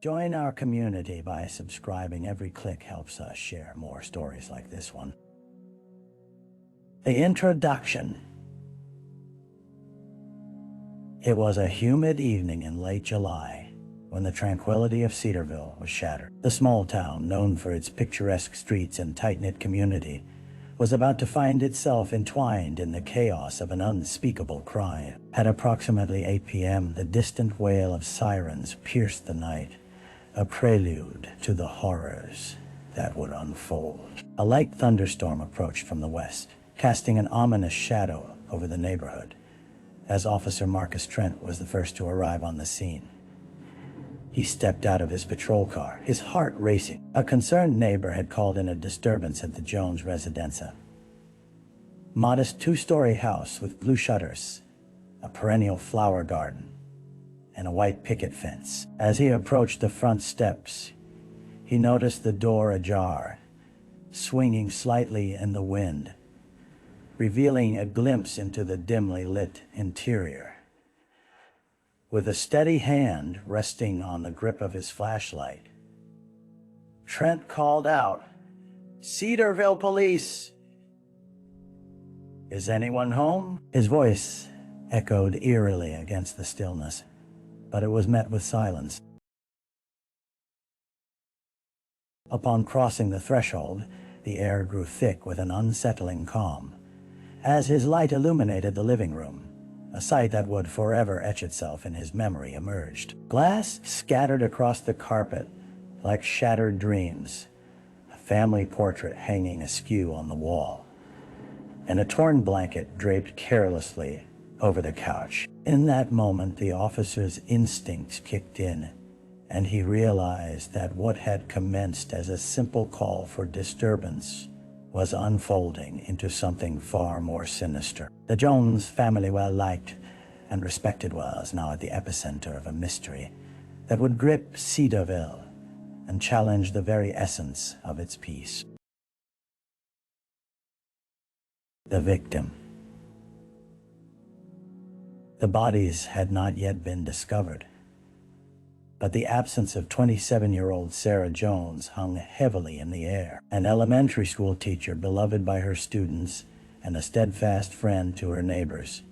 Join our community by subscribing. Every click helps us share more stories like this one. The introduction. It was a humid evening in late July when the tranquility of Cedarville was shattered. The small town, known for its picturesque streets and tight-knit community, was about to find itself entwined in the chaos of an unspeakable crime. At approximately 8 p.m., the distant wail of sirens pierced the night, a prelude to the horrors that would unfold. A light thunderstorm approached from the west, casting an ominous shadow over the neighborhood, as Officer Marcus Trent was the first to arrive on the scene. He stepped out of his patrol car, his heart racing. A concerned neighbor had called in a disturbance at the Jones residence. Modest two-story house with blue shutters, a perennial flower garden, and a white picket fence. As he approached the front steps, he noticed the door ajar, swinging slightly in the wind, revealing a glimpse into the dimly lit interior. With a steady hand resting on the grip of his flashlight, Trent called out, "Cedarville Police! Is anyone home?" His voice echoed eerily against the stillness, but it was met with silence. Upon crossing the threshold, the air grew thick with an unsettling calm, as his light illuminated the living room. A sight that would forever etch itself in his memory emerged. Glass scattered across the carpet like shattered dreams, a family portrait hanging askew on the wall, and a torn blanket draped carelessly over the couch. In that moment, the officer's instincts kicked in, and he realized that what had commenced as a simple call for disturbance was unfolding into something far more sinister. The Jones family, well liked and respected, was now at the epicenter of a mystery that would grip Cedarville and challenge the very essence of its peace. The victim. The bodies had not yet been discovered, but the absence of 27-year-old Sarah Jones hung heavily in the air. An elementary school teacher beloved by her students and a steadfast friend to her neighbors,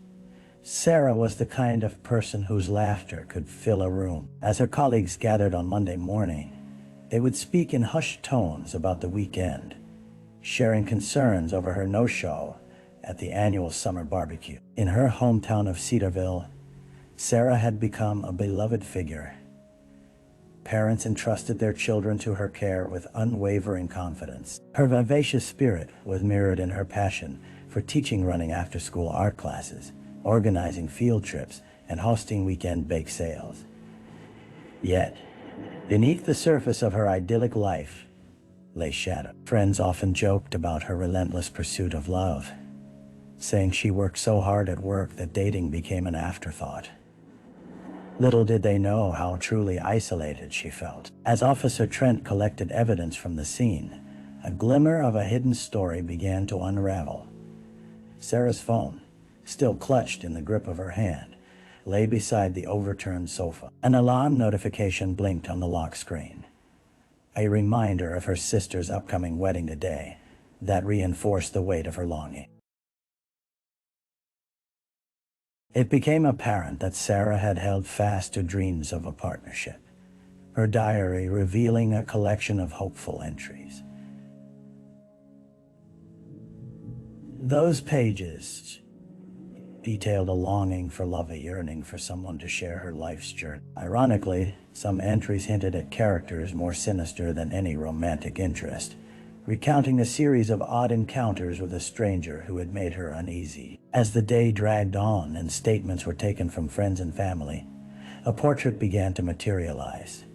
Sarah was the kind of person whose laughter could fill a room. As her colleagues gathered on Monday morning, they would speak in hushed tones about the weekend, sharing concerns over her no-show at the annual summer barbecue. In her hometown of Cedarville, Sarah had become a beloved figure. Parents entrusted their children to her care with unwavering confidence. Her vivacious spirit was mirrored in her passion for teaching, running after-school art classes, organizing field trips, and hosting weekend bake sales. Yet, beneath the surface of her idyllic life lay shadow. Friends often joked about her relentless pursuit of love, saying she worked so hard at work that dating became an afterthought. Little did they know how truly isolated she felt. As Officer Trent collected evidence from the scene, a glimmer of a hidden story began to unravel. Sarah's phone, still clutched in the grip of her hand, lay beside the overturned sofa. An alarm notification blinked on the lock screen, a reminder of her sister's upcoming wedding today that reinforced the weight of her longing. It became apparent that Sarah had held fast to dreams of a partnership, her diary revealing a collection of hopeful entries. Those pages detailed a longing for love, a yearning for someone to share her life's journey. Ironically, some entries hinted at characters more sinister than any romantic interest, recounting a series of odd encounters with a stranger who had made her uneasy. As the day dragged on and statements were taken from friends and family, a portrait began to materialize.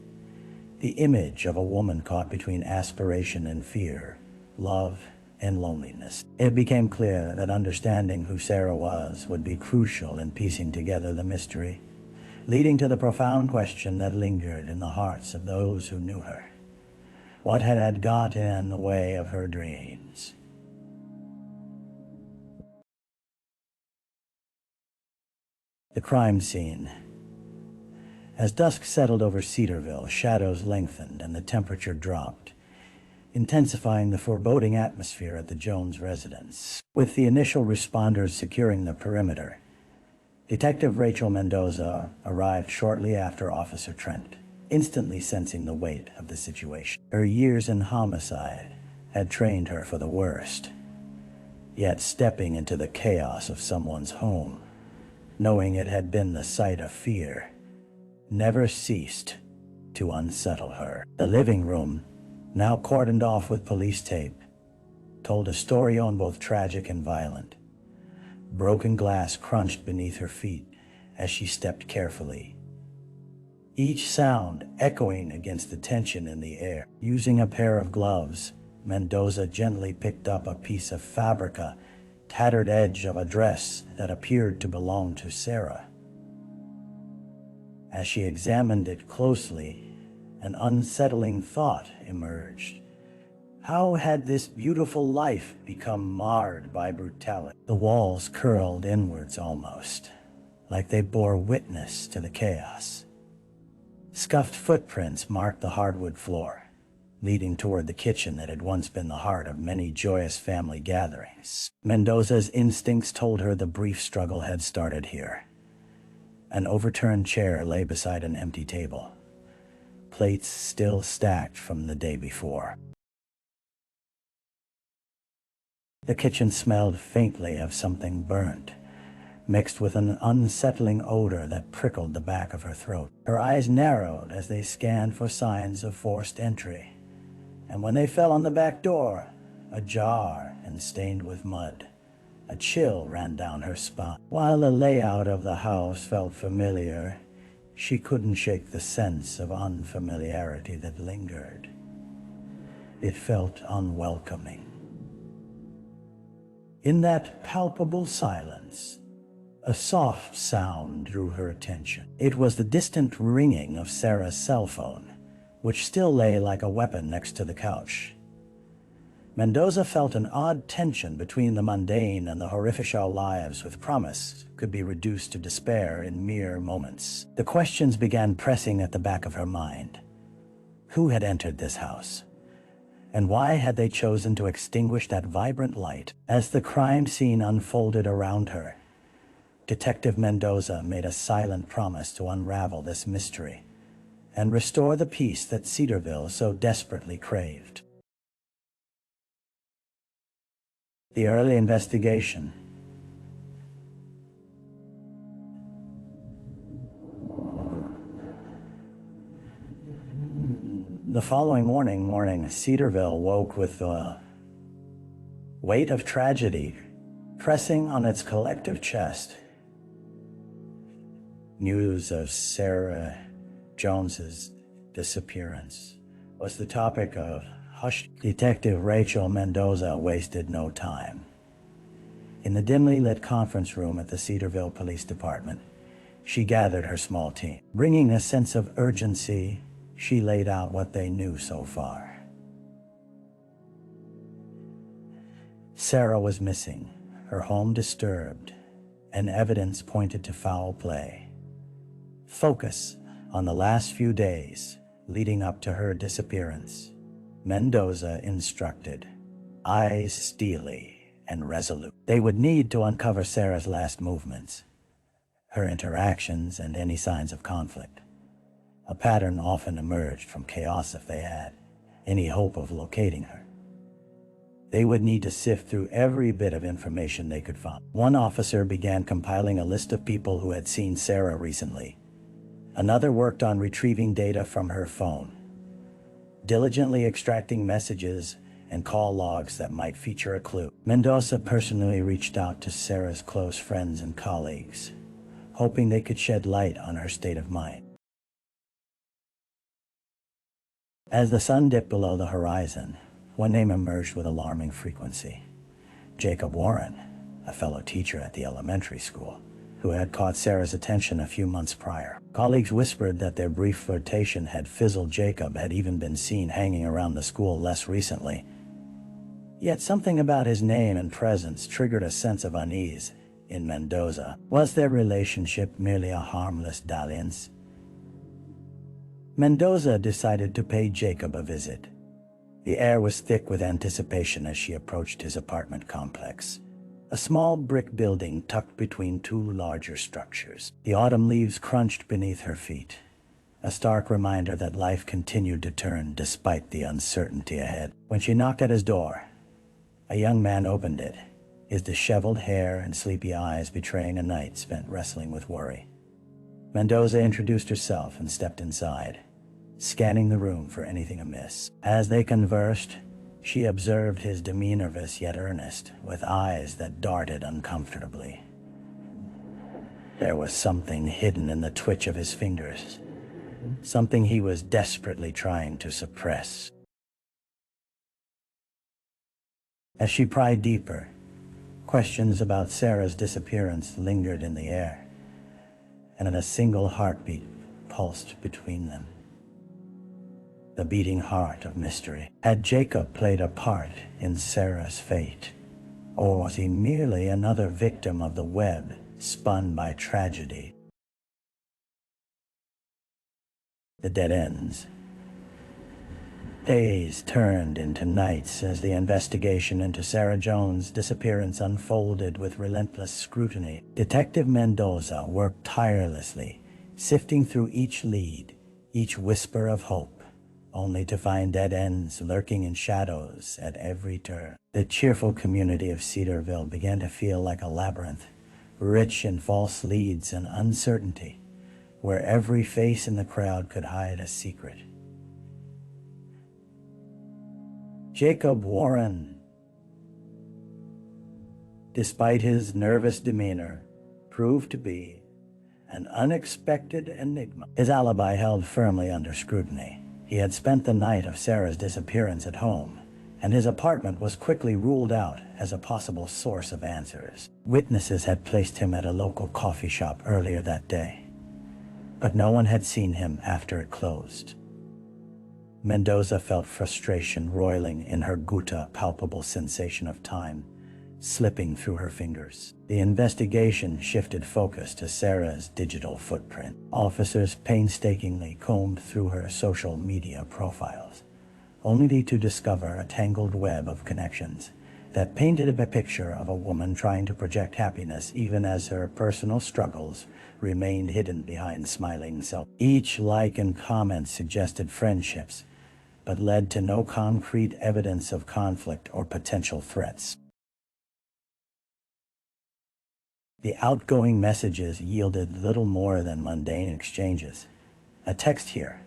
The image of a woman caught between aspiration and fear, love and loneliness. It became clear that understanding who Sarah was would be crucial in piecing together the mystery, leading to the profound question that lingered in the hearts of those who knew her. What had got in the way of her dreams? The crime scene. As dusk settled over Cedarville, shadows lengthened and the temperature dropped, intensifying the foreboding atmosphere at the Jones residence. With the initial responders securing the perimeter, Detective Rachel Mendoza arrived shortly after Officer Trent, instantly sensing the weight of the situation. Her years in homicide had trained her for the worst, yet stepping into the chaos of someone's home, knowing it had been the site of fear, never ceased to unsettle her. The living room, now cordoned off with police tape, told a story on both tragic and violent. Broken glass crunched beneath her feet as she stepped carefully, each sound echoing against the tension in the air. Using a pair of gloves, Mendoza gently picked up a piece of fabrica, tattered edge of a dress that appeared to belong to Sarah. As she examined it closely, an unsettling thought emerged. How had this beautiful life become marred by brutality? The walls curled inwards almost, like they bore witness to the chaos. Scuffed footprints marked the hardwood floor, leading toward the kitchen that had once been the heart of many joyous family gatherings. Mendoza's instincts told her the brief struggle had started here. An overturned chair lay beside an empty table, plates still stacked from the day before. The kitchen smelled faintly of something burnt, mixed with an unsettling odor that prickled the back of her throat. Her eyes narrowed as they scanned for signs of forced entry, and when they fell on the back door, ajar and stained with mud, a chill ran down her spine. While the layout of the house felt familiar, she couldn't shake the sense of unfamiliarity that lingered. It felt unwelcoming. In that palpable silence, a soft sound drew her attention. It was the distant ringing of Sarah's cell phone, which still lay like a weapon next to the couch. Mendoza felt an odd tension between the mundane and the horrific our lives with promise could be reduced to despair in mere moments. The questions began pressing at the back of her mind. Who had entered this house? And why had they chosen to extinguish that vibrant light? As the crime scene unfolded around her, Detective Mendoza made a silent promise to unravel this mystery and restore the peace that Cedarville so desperately craved. The early investigation. The following morning, Cedarville woke with the weight of tragedy pressing on its collective chest. News of Sarah Jones's disappearance was the topic of hushed. Detective Rachel Mendoza wasted no time. In the dimly lit conference room at the Cedarville Police Department, she gathered her small team. Bringing a sense of urgency, she laid out what they knew so far. Sarah was missing, her home disturbed, and evidence pointed to foul play. Focus on the last few days leading up to her disappearance, Mendoza instructed, eyes steely and resolute. They would need to uncover Sarah's last movements, her interactions, and any signs of conflict. A pattern often emerged from chaos if they had any hope of locating her. They would need to sift through every bit of information they could find. One officer began compiling a list of people who had seen Sarah recently. Another worked on retrieving data from her phone, diligently extracting messages and call logs that might feature a clue. Mendoza personally reached out to Sarah's close friends and colleagues, hoping they could shed light on her state of mind. As the sun dipped below the horizon, one name emerged with alarming frequency. Jacob Warren, a fellow teacher at the elementary school, who had caught Sarah's attention a few months prior. Colleagues whispered that their brief flirtation had fizzled. Jacob had even been seen hanging around the school less recently. Yet something about his name and presence triggered a sense of unease in Mendoza. Was their relationship merely a harmless dalliance? Mendoza decided to pay Jacob a visit. The air was thick with anticipation as she approached his apartment complex, a small brick building tucked between two larger structures. The autumn leaves crunched beneath her feet, a stark reminder that life continued to turn despite the uncertainty ahead. When she knocked at his door, a young man opened it, his disheveled hair and sleepy eyes betraying a night spent wrestling with worry. Mendoza introduced herself and stepped inside, scanning the room for anything amiss. As they conversed, she observed his demeanor nervous yet earnest, with eyes that darted uncomfortably. There was something hidden in the twitch of his fingers, something he was desperately trying to suppress. As she pried deeper, questions about Sarah's disappearance lingered in the air, and a single heartbeat pulsed between them. The beating heart of mystery. Had Jacob played a part in Sarah's fate, or was he merely another victim of the web spun by tragedy? The dead ends. Days turned into nights as the investigation into Sarah Jones' disappearance unfolded with relentless scrutiny. Detective Mendoza worked tirelessly, sifting through each lead, each whisper of hope, only to find dead ends lurking in shadows at every turn. The cheerful community of Cedarville began to feel like a labyrinth, rich in false leads and uncertainty, where every face in the crowd could hide a secret. Jacob Warren, despite his nervous demeanor, proved to be an unexpected enigma. His alibi held firmly under scrutiny. He had spent the night of Sarah's disappearance at home, and his apartment was quickly ruled out as a possible source of answers. Witnesses had placed him at a local coffee shop earlier that day, but no one had seen him after it closed. Mendoza felt frustration roiling in her gutta, palpable sensation of time slipping through her fingers. The investigation shifted focus to Sarah's digital footprint. Officers painstakingly combed through her social media profiles, only to discover a tangled web of connections that painted a picture of a woman trying to project happiness even as her personal struggles remained hidden behind smiling self. Each like and comment suggested friendships, but led to no concrete evidence of conflict or potential threats. The outgoing messages yielded little more than mundane exchanges. A text here,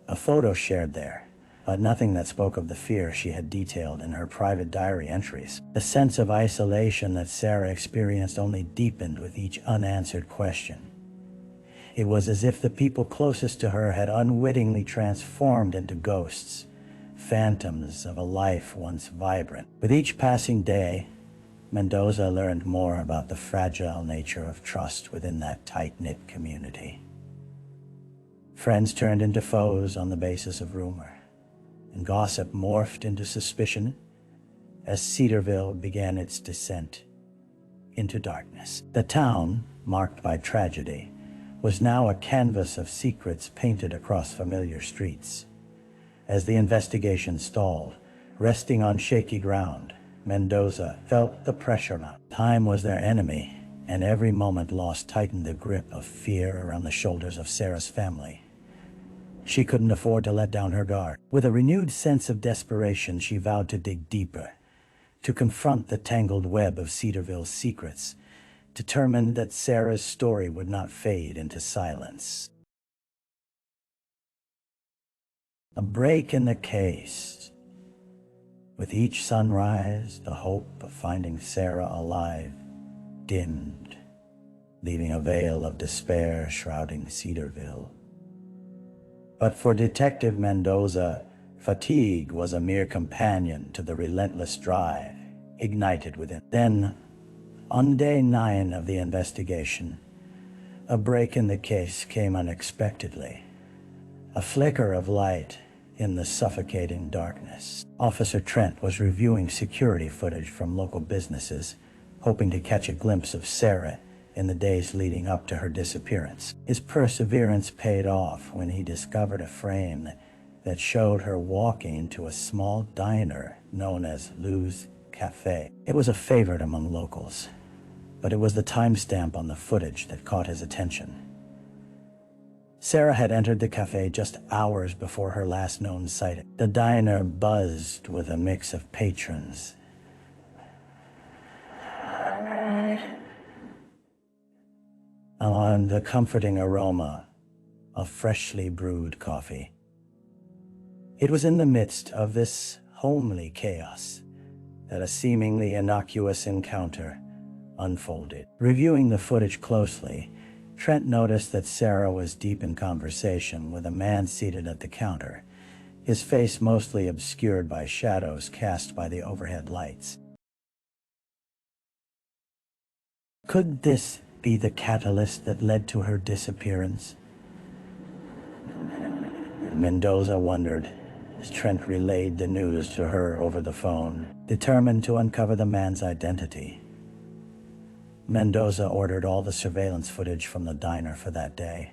a photo shared there, but nothing that spoke of the fear she had detailed in her private diary entries. The sense of isolation that Sarah experienced only deepened with each unanswered question. It was as if the people closest to her had unwittingly transformed into ghosts, phantoms of a life once vibrant. With each passing day, Mendoza learned more about the fragile nature of trust within that tight-knit community. Friends turned into foes on the basis of rumor, and gossip morphed into suspicion as Cedarville began its descent into darkness. The town, marked by tragedy, was now a canvas of secrets painted across familiar streets. As the investigation stalled, resting on shaky ground, Mendoza felt the pressure mount. Time was their enemy, and every moment lost tightened the grip of fear around the shoulders of Sarah's family. She couldn't afford to let down her guard. With a renewed sense of desperation, she vowed to dig deeper, to confront the tangled web of Cedarville's secrets, determined that Sarah's story would not fade into silence. A break in the case. With each sunrise, the hope of finding Sarah alive dimmed, leaving a veil of despair shrouding Cedarville. But for Detective Mendoza, fatigue was a mere companion to the relentless drive ignited within. Then, on day 9 of the investigation, a break in the case came unexpectedly. A flicker of light in the suffocating darkness. Officer Trent was reviewing security footage from local businesses, hoping to catch a glimpse of Sarah in the days leading up to her disappearance. His perseverance paid off when he discovered a frame that showed her walking to a small diner known as Lou's Cafe. It was a favorite among locals, but it was the timestamp on the footage that caught his attention. Sarah had entered the cafe just hours before her last known sighting. The diner buzzed with a mix of patrons and the comforting aroma of freshly brewed coffee. It was in the midst of this homely chaos that a seemingly innocuous encounter unfolded. Reviewing the footage closely, Trent noticed that Sarah was deep in conversation with a man seated at the counter, his face mostly obscured by shadows cast by the overhead lights. Could this be the catalyst that led to her disappearance? Mendoza wondered as Trent relayed the news to her over the phone, determined to uncover the man's identity. Mendoza ordered all the surveillance footage from the diner for that day,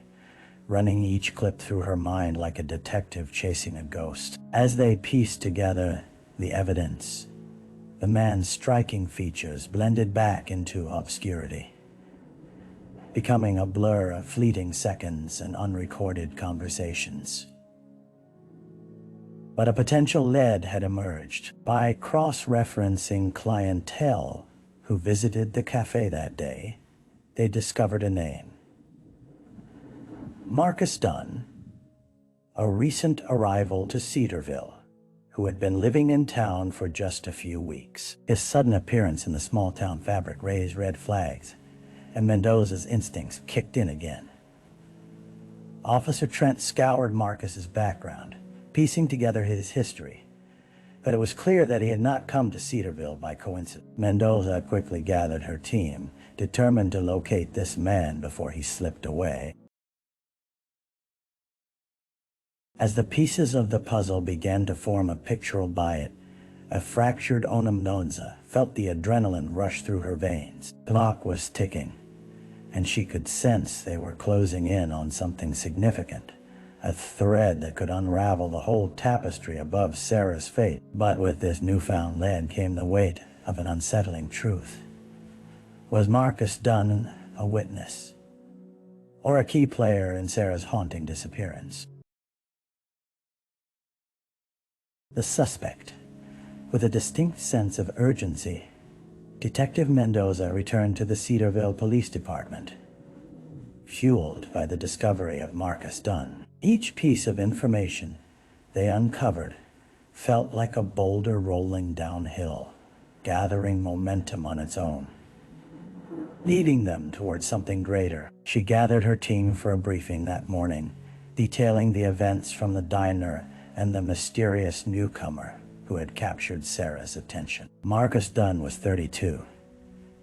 running each clip through her mind like a detective chasing a ghost. As they pieced together the evidence, the man's striking features blended back into obscurity, becoming a blur of fleeting seconds and unrecorded conversations. But a potential lead had emerged. By cross-referencing clientele who visited the cafe that day, they discovered a name. Marcus Dunn, a recent arrival to Cedarville, who had been living in town for just a few weeks. His sudden appearance in the small-town fabric raised red flags, and Mendoza's instincts kicked in again. Officer Trent scoured Marcus's background, piecing together his history, but it was clear that he had not come to Cedarville by coincidence. Mendoza quickly gathered her team, determined to locate this man before he slipped away. As the pieces of the puzzle began to form a pictorial by it, a fractured Mendoza felt the adrenaline rush through her veins. The clock was ticking, and she could sense they were closing in on something significant, a thread that could unravel the whole tapestry above Sarah's fate. But with this newfound lead came the weight of an unsettling truth. Was Marcus Dunn a witness, or a key player in Sarah's haunting disappearance? The suspect. With a distinct sense of urgency, Detective Mendoza returned to the Cedarville Police Department, fueled by the discovery of Marcus Dunn. Each piece of information they uncovered felt like a boulder rolling downhill, gathering momentum on its own, leading them towards something greater. She gathered her team for a briefing that morning, detailing the events from the diner and the mysterious newcomer who had captured Sarah's attention. Marcus Dunn was 32,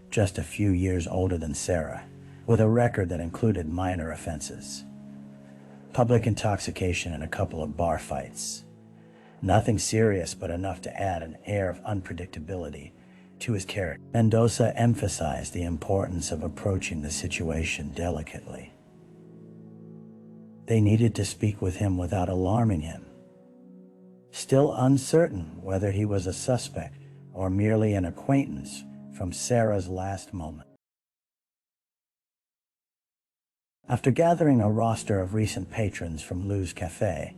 just a few years older than Sarah, with a record that included minor offenses. Public intoxication and a couple of bar fights. Nothing serious, but enough to add an air of unpredictability to his character. Mendoza emphasized the importance of approaching the situation delicately. They needed to speak with him without alarming him. Still uncertain whether he was a suspect or merely an acquaintance from Sarah's last moment. After gathering a roster of recent patrons from Lou's Cafe,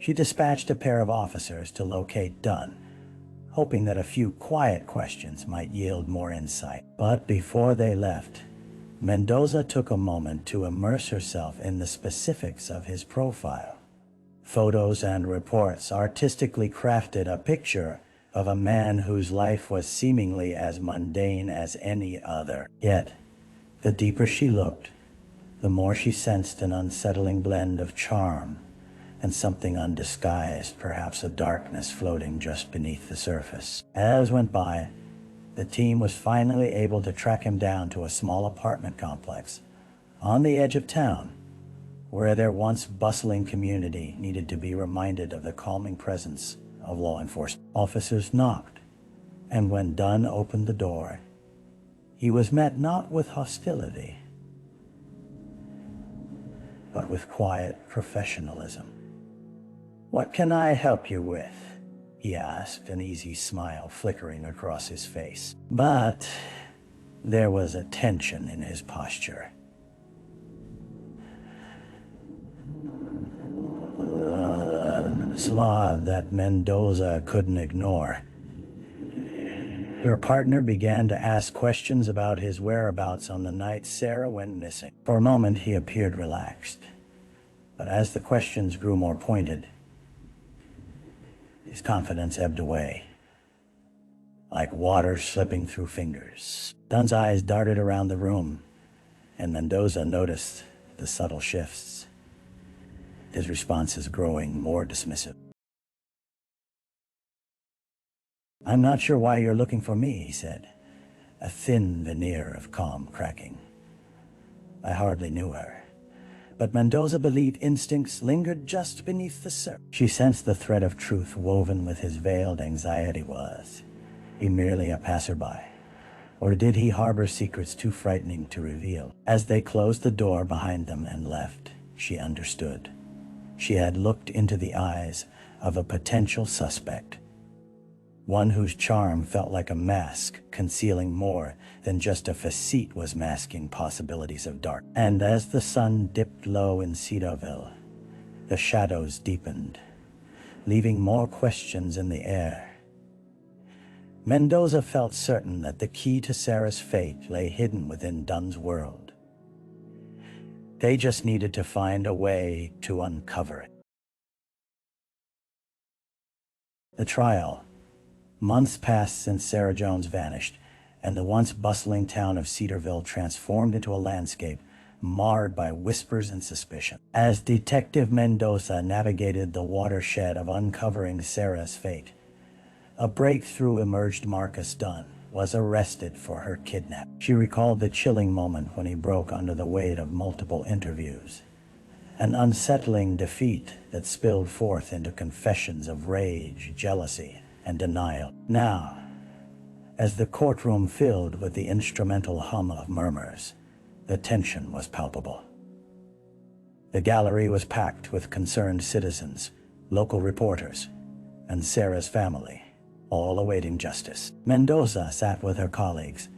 she dispatched a pair of officers to locate Dunn, hoping that a few quiet questions might yield more insight. But before they left, Mendoza took a moment to immerse herself in the specifics of his profile. Photos and reports artistically crafted a picture of a man whose life was seemingly as mundane as any other. Yet, the deeper she looked, the more she sensed an unsettling blend of charm and something undisguised, perhaps a darkness floating just beneath the surface. As went by, the team was finally able to track him down to a small apartment complex on the edge of town, where their once bustling community needed to be reminded of the calming presence of law enforcement. Officers knocked, and when Dunn opened the door, he was met not with hostility, but with quiet professionalism. "What can I help you with?" he asked, an easy smile flickering across his face. But there was a tension in his posture. Suave that Mendoza couldn't ignore. Her partner began to ask questions about his whereabouts on the night Sarah went missing. For a moment, he appeared relaxed, but as the questions grew more pointed, his confidence ebbed away, like water slipping through fingers. Dunn's eyes darted around the room, and Mendoza noticed the subtle shifts, his responses growing more dismissive. "I'm not sure why you're looking for me," he said, a thin veneer of calm cracking. I hardly knew her, but Mendoza believed instincts lingered just beneath the surface. She sensed the thread of truth woven with his veiled anxiety. Was he merely a passerby, or did he harbor secrets too frightening to reveal? As they closed the door behind them and left, she understood. She had looked into the eyes of a potential suspect, one whose charm felt like a mask concealing more than just a facade was masking possibilities of dark. And as the sun dipped low in Cedarville, the shadows deepened, leaving more questions in the air. Mendoza felt certain that the key to Sarah's fate lay hidden within Dunn's world. They just needed to find a way to uncover it. The trial. Months passed since Sarah Jones vanished, and the once bustling town of Cedarville transformed into a landscape marred by whispers and suspicion. As Detective Mendoza navigated the watershed of uncovering Sarah's fate, a breakthrough emerged. Marcus Dunn was arrested for her kidnapping. She recalled the chilling moment when he broke under the weight of multiple interviews, an unsettling defeat that spilled forth into confessions of rage, jealousy, and denial. Now, as the courtroom filled with the instrumental hum of murmurs, the tension was palpable. The gallery was packed with concerned citizens, local reporters, and Sarah's family, all awaiting justice. Mendoza sat with her colleagues,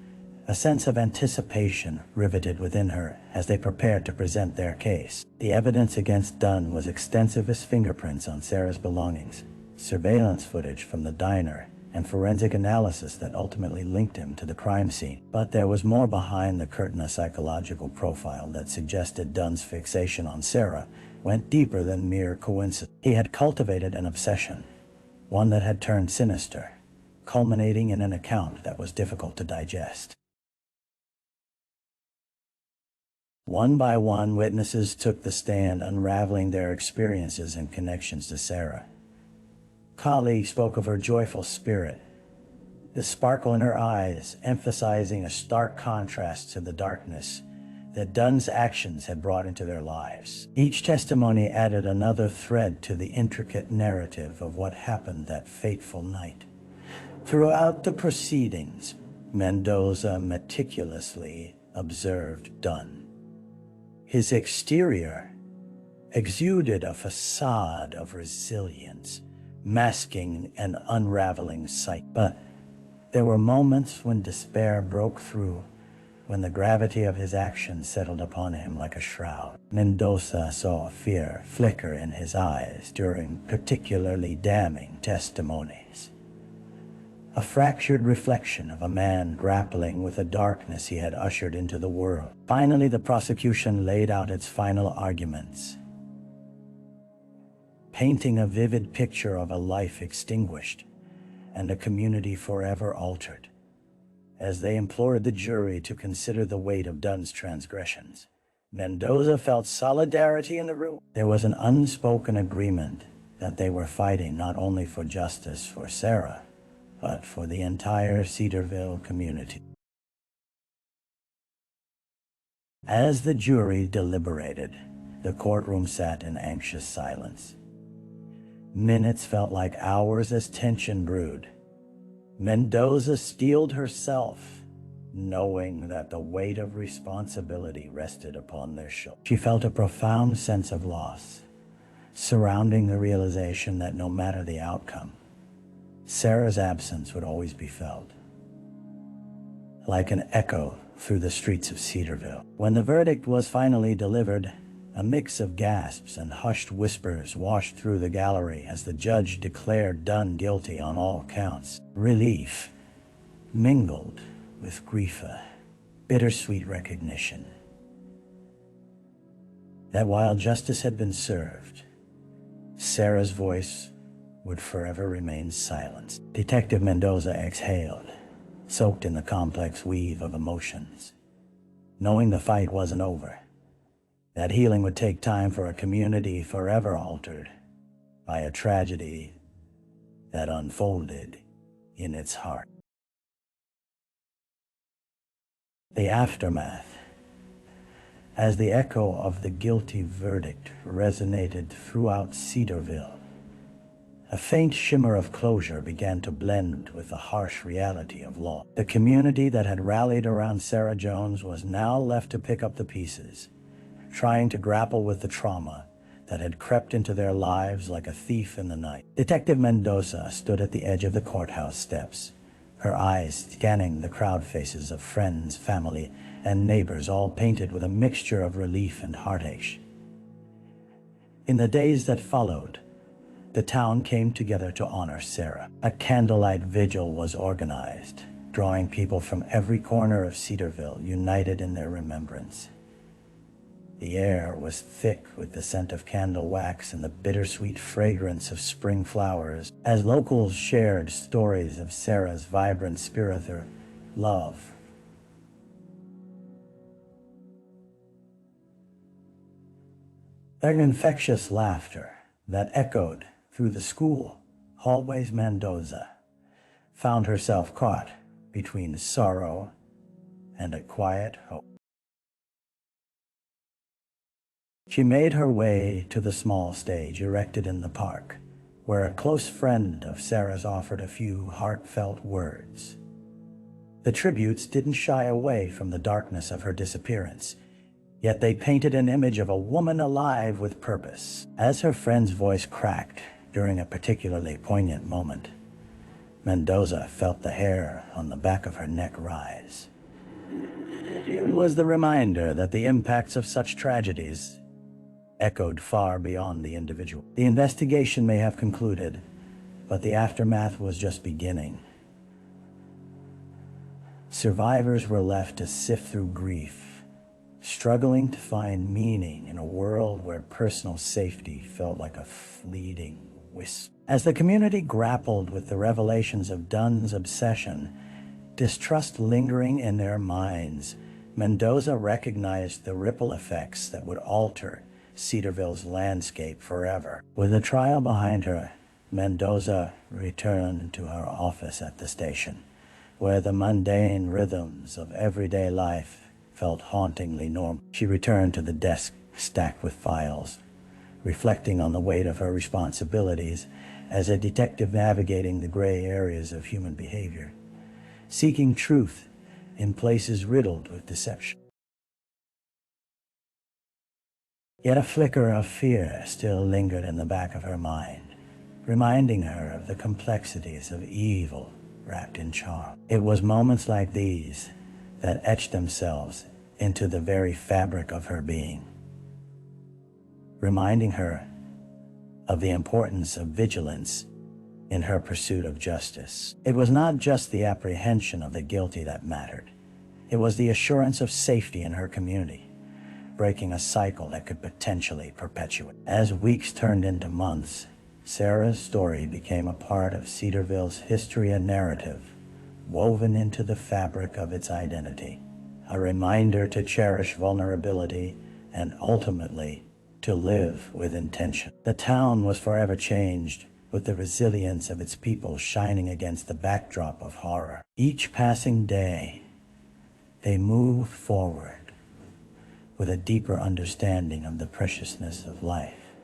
a sense of anticipation riveted within her as they prepared to present their case. The evidence against Dunn was extensive as fingerprints on Sarah's belongings, surveillance footage from the diner, and forensic analysis that ultimately linked him to the crime scene. But there was more behind the curtain. A psychological profile that suggested Dunn's fixation on Sarah went deeper than mere coincidence. He had cultivated an obsession, one that had turned sinister, culminating in an account that was difficult to digest. One by one, witnesses took the stand, unraveling their experiences and connections to Sarah. Colleagues spoke of her joyful spirit, the sparkle in her eyes emphasizing a stark contrast to the darkness that Dunn's actions had brought into their lives. Each testimony added another thread to the intricate narrative of what happened that fateful night. Throughout the proceedings, Mendoza meticulously observed Dunn. His exterior exuded a facade of resilience, masking an unraveling sight. But there were moments when despair broke through, when the gravity of his actions settled upon him like a shroud. Mendoza saw fear flicker in his eyes during particularly damning testimonies, a fractured reflection of a man grappling with the darkness he had ushered into the world. Finally, the prosecution laid out its final arguments, painting a vivid picture of a life extinguished and a community forever altered. As they implored the jury to consider the weight of Dunn's transgressions, Mendoza felt solidarity in the room. There was an unspoken agreement that they were fighting not only for justice for Sarah, but for the entire Cedarville community. As the jury deliberated, the courtroom sat in anxious silence. Minutes felt like hours as tension brewed. Mendoza steeled herself, knowing that the weight of responsibility rested upon their shoulders. She felt a profound sense of loss, surrounding the realization that no matter the outcome, Sarah's absence would always be felt, like an echo through the streets of Cedarville. When the verdict was finally delivered, a mix of gasps and hushed whispers washed through the gallery as the judge declared Dunn guilty on all counts. Relief mingled with grief, a bittersweet recognition that while justice had been served, Sarah's voice would forever remain silenced. Detective Mendoza exhaled, soaked in the complex weave of emotions, knowing the fight wasn't over. That healing would take time for a community forever altered by a tragedy that unfolded in its heart. The aftermath. As the echo of the guilty verdict resonated throughout Cedarville, a faint shimmer of closure began to blend with the harsh reality of law. The community that had rallied around Sarah Jones was now left to pick up the pieces, trying to grapple with the trauma that had crept into their lives like a thief in the night. Detective Mendoza stood at the edge of the courthouse steps, her eyes scanning the crowd faces of friends, family, and neighbors, all painted with a mixture of relief and heartache. In the days that followed, the town came together to honor Sarah. A candlelight vigil was organized, drawing people from every corner of Cedarville united in their remembrance. The air was thick with the scent of candle wax and the bittersweet fragrance of spring flowers, as locals shared stories of Sarah's vibrant spirit of love. An infectious laughter that echoed through the school hallways. Mendoza found herself caught between sorrow and a quiet hope. She made her way to the small stage erected in the park, where a close friend of Sarah's offered a few heartfelt words. The tributes didn't shy away from the darkness of her disappearance, yet they painted an image of a woman alive with purpose. As her friend's voice cracked during a particularly poignant moment, Mendoza felt the hair on the back of her neck rise. It was the reminder that the impacts of such tragedies echoed far beyond the individual. The investigation may have concluded, but the aftermath was just beginning. Survivors were left to sift through grief, struggling to find meaning in a world where personal safety felt like a fleeting wisp. As the community grappled with the revelations of Dunn's obsession, distrust lingering in their minds, Mendoza recognized the ripple effects that would alter Cedarville's landscape forever. With the trial behind her, Mendoza returned to her office at the station, where the mundane rhythms of everyday life felt hauntingly normal. She returned to the desk stacked with files, reflecting on the weight of her responsibilities as a detective navigating the gray areas of human behavior, seeking truth in places riddled with deception. Yet a flicker of fear still lingered in the back of her mind, reminding her of the complexities of evil wrapped in charm. It was moments like these that etched themselves into the very fabric of her being, reminding her of the importance of vigilance in her pursuit of justice. It was not just the apprehension of the guilty that mattered. It was the assurance of safety in her community, breaking a cycle that could potentially perpetuate. As weeks turned into months, Sarah's story became a part of Cedarville's history and narrative, woven into the fabric of its identity, a reminder to cherish vulnerability and ultimately to live with intention. The town was forever changed, with the resilience of its people shining against the backdrop of horror. Each passing day, they moved forward with a deeper understanding of the preciousness of life,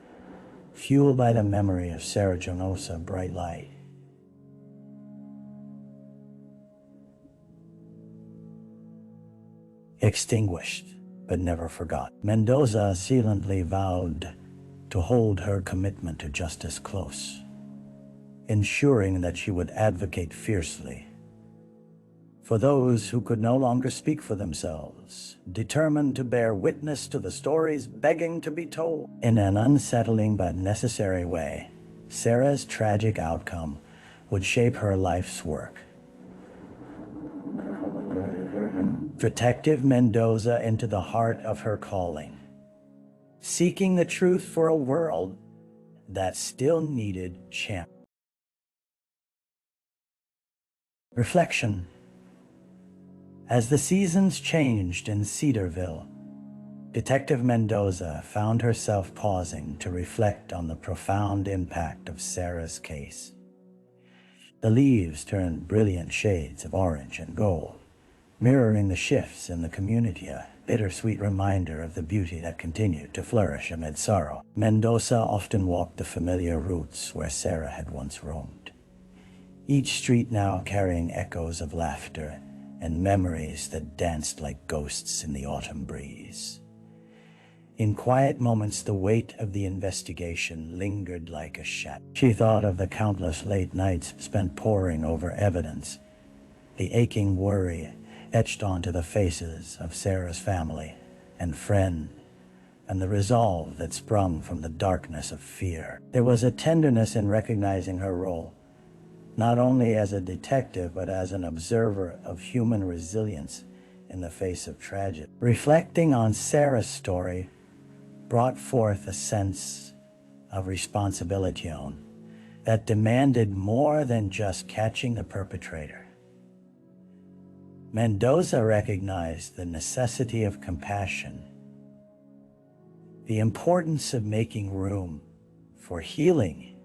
fueled by the memory of Sarah Jones's bright light. extinguished but never forgot. Mendoza silently vowed to hold her commitment to justice close, ensuring that she would advocate fiercely for those who could no longer speak for themselves, determined to bear witness to the stories begging to be told. In an unsettling but necessary way, Sarah's tragic outcome would shape her life's work. Detective Mendoza into the heart of her calling, seeking the truth for a world that still needed champions. Reflection. As the seasons changed in Cedarville, Detective Mendoza found herself pausing to reflect on the profound impact of Sarah's case. The leaves turned brilliant shades of orange and gold, mirroring the shifts in the community, a bittersweet reminder of the beauty that continued to flourish amid sorrow. Mendoza often walked the familiar routes where Sarah had once roamed, each street now carrying echoes of laughter and memories that danced like ghosts in the autumn breeze. In quiet moments, the weight of the investigation lingered like a shadow. She thought of the countless late nights spent poring over evidence, the aching worry etched onto the faces of Sarah's family and friend, and the resolve that sprung from the darkness of fear. There was a tenderness in recognizing her role, not only as a detective, but as an observer of human resilience in the face of tragedy. Reflecting on Sarah's story brought forth a sense of responsibility that demanded more than just catching the perpetrator. Mendoza recognized the necessity of compassion, the importance of making room for healing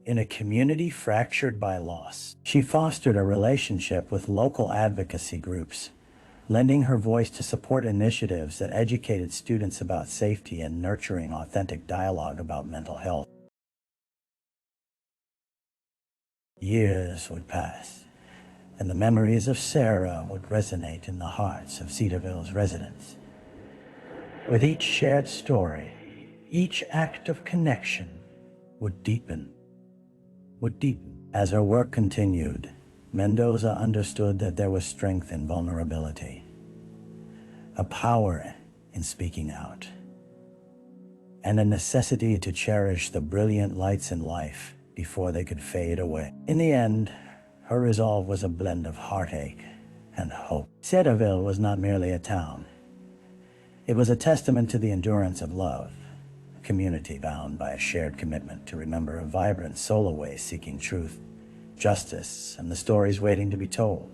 in a community fractured by loss. She fostered a relationship with local advocacy groups, lending her voice to support initiatives that educated students about safety and nurturing authentic dialogue about mental health. Years would pass, and the memories of Sarah would resonate in the hearts of Cedarville's residents. With each shared story, each act of connection would deepen. As her work continued, Mendoza understood that there was strength in vulnerability, a power in speaking out, and a necessity to cherish the brilliant lights in life before they could fade away. In the end, her resolve was a blend of heartache and hope. Cedarville was not merely a town. It was a testament to the endurance of love, a community bound by a shared commitment to remember a vibrant soul away seeking truth, justice, and the stories waiting to be told.